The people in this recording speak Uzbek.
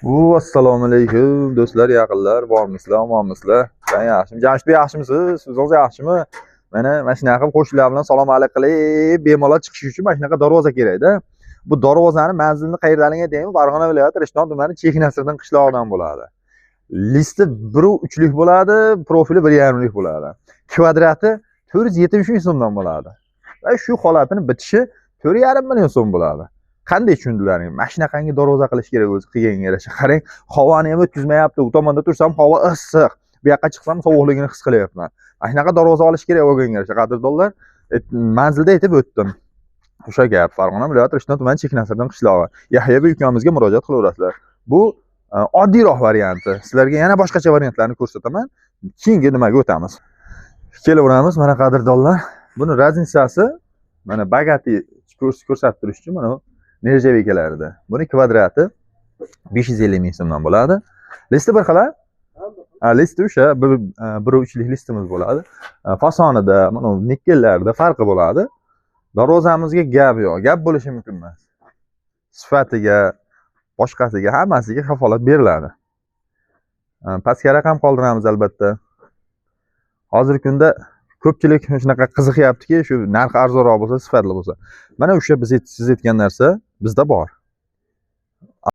Assalomu alaykum do'stlar, yaqinlar, bormisizlar, omonmisizlar? Ben yaxshimi. Jamshid yaxshimisiz? Siz yaxshimi? Mana shunaqa qilib qo'shnilar bilan salom alik qilib, bemalol chiqish uchun mana shunaqa darvoza kerakda. Bu darvozani manzilini qayerdaligini aytaymi? Farg'ona viloyati Rishton tumani Cheknasirdan qishlog'idan bo'ladi. Listi 1.3 lik bo'ladi, profili 1.5 lik bo'ladi. Kvadrati 470 so'mdan bo'ladi. Va shu holatini bitishi 4.5 million so'm bo'ladi. Qanday tushundilaring? Mana shunaqangi darvoza qilish kerak o'zi qilganga yarasha. Qarang, havoni ham o'tkazmayapti. U tomonda tursam havo issiq. Bu yoqqa chiqsam sovuqligini his qilyapman. Mana shunaqa darvoza olish kerak bo'lganga yarasha. Qadrdonlar, manzilda aytib o'tdim. O'sha gap Farg'ona viloyati Rishton tumani Cheknasirdan qishlog'i. Yahyo ukamizga murojaat qilaverasizlar. Bu oddiyroq varianti. Sizlarga yana boshqacha variantlarni ko'rsataman. Keyingi nimaga o'tamiz. Kelaveramiz mana qadrdonlar. Buni razницasi mana bagati ko'rsatib turish uchun mana Nerjavikalarida. Buni kvadrati 550 ming so'mdan bo'ladi. Listi bir xil. Listi o'sha 1.3 lik listimiz bo'ladi. Fasonida, mana nikkellarda farqi bo'ladi. Darvozamizga gap yo'q. Gap bo'lishi mumkin emas. Sifatiga, boshqasiga, hammasiga kafolat beriladi. Pastga raqam qoldiramiz albatta. Hozirgi kunda ko'pchilik shunaqa qiziqyaptiki, shu narx arzonroq bo'lsa, sifatli bo'lsa. Mana o'sha siz aytgan narsa bizda bor.